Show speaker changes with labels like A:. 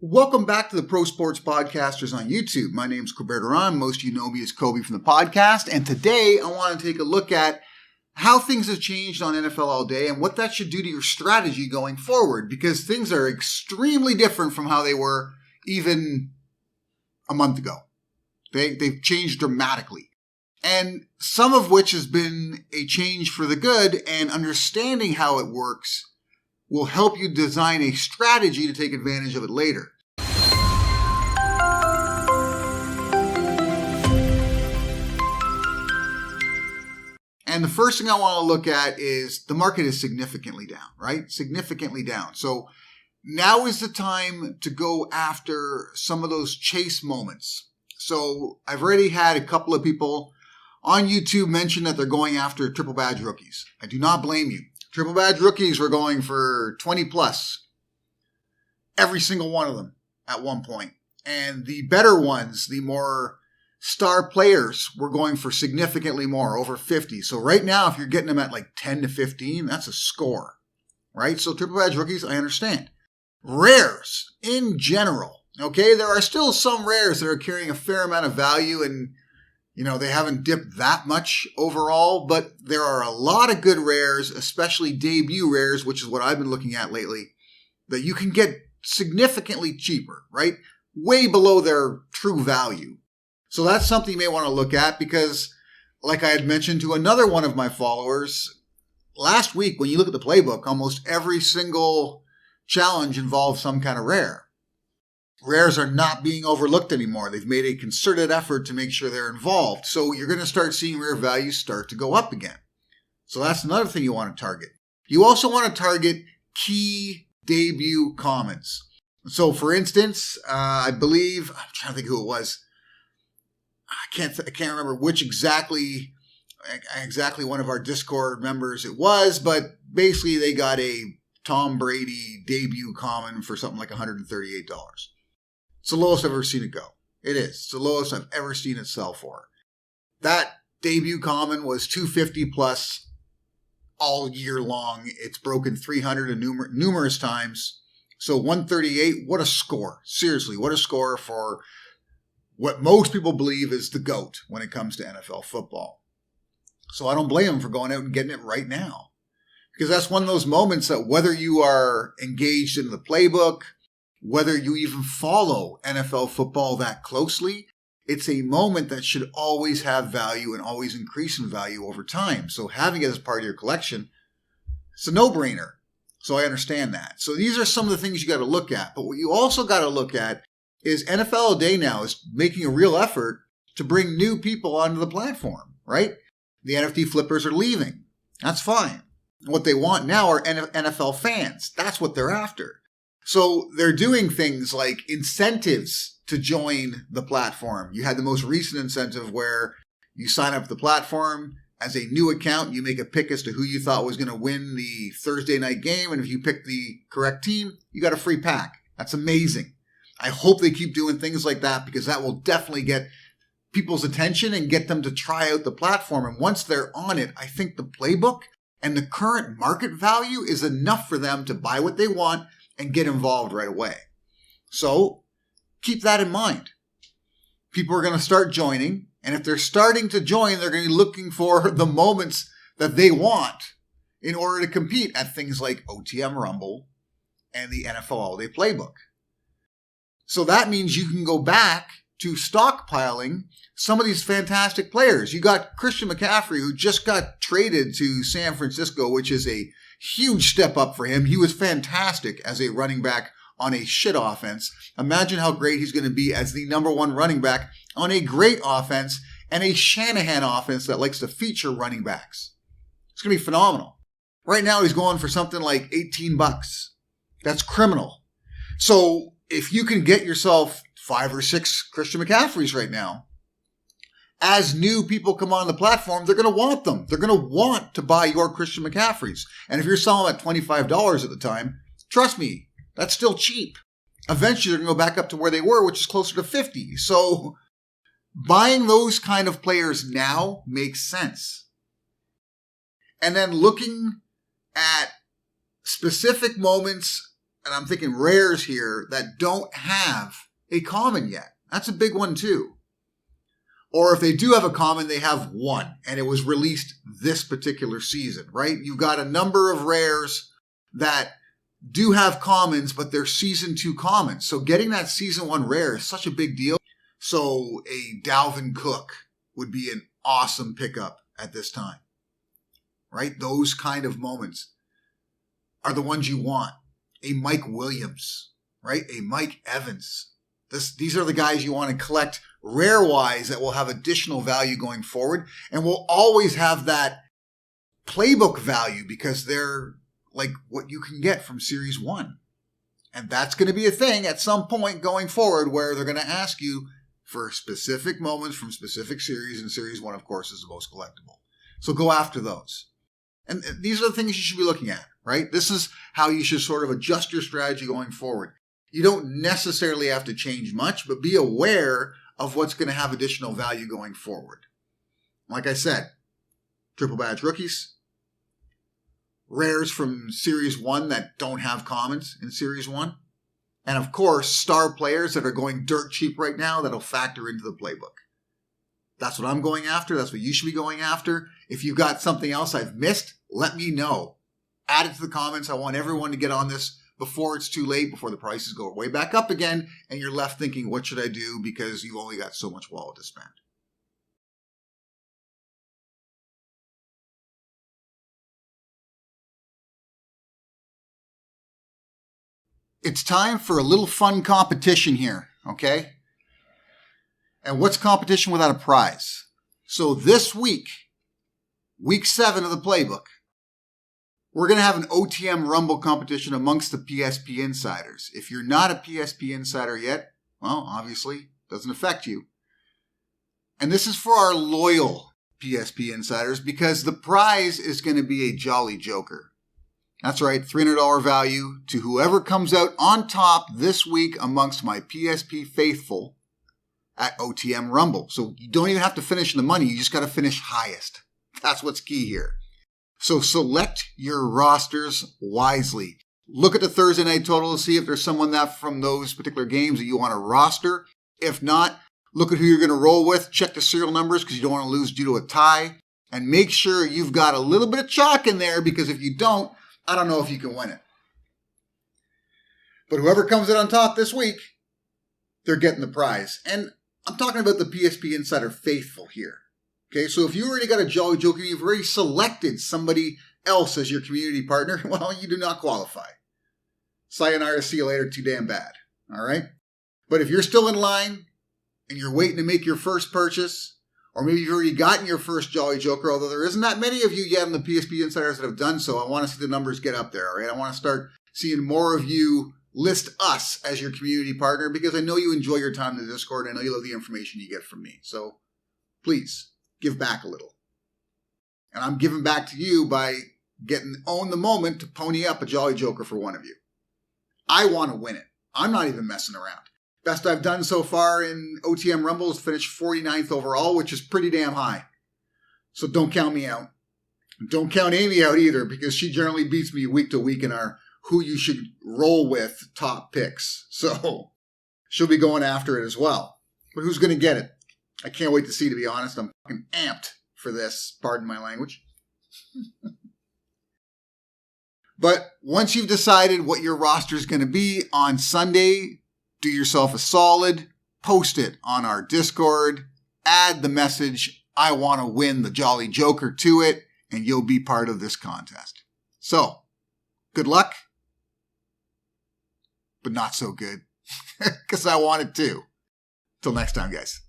A: Welcome back to the Pro Sports Podcasters on YouTube. My name is Cobe. Most of you know me as Kobe from the podcast. And today I want to take a look at how things have changed on NFL All Day and what that should do to your strategy going forward. Because things are extremely different from how they were even a month ago. They've changed dramatically. And some of which has been a change for the good, and understanding how it works will help you design a strategy to take advantage of it later. And the first thing I want to look at is the market is significantly down, right? Significantly down. So now is the time to go after some of those chase moments. So I've already had a couple of people on YouTube mention that they're going after triple badge rookies. I do not blame you. Triple badge rookies were going for 20 plus. Every single one of them at one point. And the better ones, the more star players, were going for significantly more, over 50. So right now, if you're getting them at like 10 to 15, that's a score, right? So triple badge rookies, I understand. Rares in general, okay? There are still some rares that are carrying a fair amount of value, and they haven't dipped that much overall, but there are a lot of good rares, especially debut rares, which is what I've been looking at lately, that you can get significantly cheaper, right? Way below their true value. So that's something you may want to look at because, like I had mentioned to another one of my followers, last week when you look at the playbook, almost every single challenge involves some kind of rare. Rares are not being overlooked anymore. They've made a concerted effort to make sure they're involved. So you're going to start seeing rare values start to go up again. So that's another thing you want to target. You also want to target key debut commons. So for instance, I believe, I'm trying to think who it was. I can't remember which exactly one of our Discord members it was, but basically they got a Tom Brady debut common for something like $138. It's the lowest I've ever seen it go. It is. It's the lowest I've ever seen it sell for. That debut common was $250 plus all year long. It's broken 300 numerous times. So 138, what a score. Seriously, what a score for what most people believe is the GOAT when it comes to NFL football. So I don't blame them for going out and getting it right now. Because that's one of those moments that whether you are engaged in the playbook, whether you even follow NFL football that closely, it's a moment that should always have value and always increase in value over time. So having it as part of your collection, it's a no-brainer. So I understand that. So these are some of the things you got to look at. But what you also got to look at is NFL All Day now is making a real effort to bring new people onto the platform, right? The NFT flippers are leaving. That's fine. What they want now are NFL fans. That's what they're after. So they're doing things like incentives to join the platform. You had the most recent incentive where you sign up for the platform as a new account. You make a pick as to who you thought was going to win the Thursday night game. And if you pick the correct team, you got a free pack. That's amazing. I hope they keep doing things like that because that will definitely get people's attention and get them to try out the platform. And once they're on it, I think the playbook and the current market value is enough for them to buy what they want and get involved right away. So keep that in mind. People are going to start joining. And if they're starting to join, they're going to be looking for the moments that they want in order to compete at things like OTM Rumble and the NFL All Day Playbook. So that means you can go back to stockpiling some of these fantastic players. You got Christian McCaffrey, who just got traded to San Francisco, which is a huge step up for him. He was fantastic as a running back on a shit offense. Imagine how great he's going to be as the number one running back on a great offense and a Shanahan offense that likes to feature running backs. It's going to be phenomenal. Right now, he's going for something like $18. That's criminal. So if you can get yourself 5 or 6 Christian McCaffreys right now, as new people come on the platform, they're going to want them. They're going to want to buy your Christian McCaffreys. And if you're selling at $25 at the time, trust me, that's still cheap. Eventually, they're going to go back up to where they were, which is closer to $50. So buying those kind of players now makes sense. And then looking at specific moments and I'm thinking rares here that don't have a common yet. That's a big one too. Or if they do have a common, they have one, and it was released this particular season, right? You've got a number of rares that do have commons, but they're season 2 commons. So getting that season 1 rare is such a big deal. So a Dalvin Cook would be an awesome pickup at this time, right? Those kind of moments are the ones you want. A Mike Williams, right? A Mike Evans. These are the guys you want to collect rare-wise that will have additional value going forward and will always have that playbook value because they're like what you can get from Series 1. And that's going to be a thing at some point going forward where they're going to ask you for specific moments from specific series, and Series 1, of course, is the most collectible. So go after those. And these are the things you should be looking at, right? This is how you should sort of adjust your strategy going forward. You don't necessarily have to change much, but be aware of what's going to have additional value going forward. Like I said, triple badge rookies, rares from Series 1 that don't have commons in Series 1, and of course, star players that are going dirt cheap right now that'll factor into the playbook. That's what I'm going after. That's what you should be going after. If you've got something else I've missed, let me know. Add it to the comments. I want everyone to get on this before it's too late, before the prices go way back up again, and you're left thinking, what should I do? Because you've only got so much wallet to spend. It's time for a little fun competition here, okay? And what's competition without a prize? So this week, week 7 of the playbook, we're going to have an OTM Rumble competition amongst the PSP insiders. If you're not a PSP insider yet, well, obviously, it doesn't affect you. And this is for our loyal PSP insiders because the prize is going to be a Jolly Joker. That's right, $300 value to whoever comes out on top this week amongst my PSP faithful at OTM Rumble. So you don't even have to finish in the money, you just got to finish highest. That's what's key here. So select your rosters wisely. Look at the Thursday night total to see if there's someone that from those particular games that you want to roster. If not, look at who you're going to roll with. Check the serial numbers because you don't want to lose due to a tie. And make sure you've got a little bit of chalk in there because if you don't, I don't know if you can win it. But whoever comes out on top this week, they're getting the prize. And I'm talking about the PSP Insider faithful here. Okay, so if you already got a Jolly Joker, you've already selected somebody else as your community partner, well, you do not qualify. Sayonara, see you later, too damn bad. All right? But if you're still in line and you're waiting to make your first purchase, or maybe you've already gotten your first Jolly Joker, although there isn't that many of you yet in the PSP Insiders that have done so, I want to see the numbers get up there, all right? I want to start seeing more of you list us as your community partner because I know you enjoy your time in the Discord. I know you love the information you get from me. So please give back a little. And I'm giving back to you by own the moment to pony up a Jolly Joker for one of you. I want to win it. I'm not even messing around. Best I've done so far in OTM Rumble is finish 49th overall, which is pretty damn high. So don't count me out. Don't count Amy out either because she generally beats me week to week in our who you should roll with top picks. So she'll be going after it as well. But who's going to get it? I can't wait to see, to be honest. I'm fucking amped for this. Pardon my language. But once you've decided what your roster is going to be on Sunday, do yourself a solid, post it on our Discord, add the message, I want to win the Jolly Joker to it, and you'll be part of this contest. So, good luck, but not so good, because I want it too. Till next time, guys.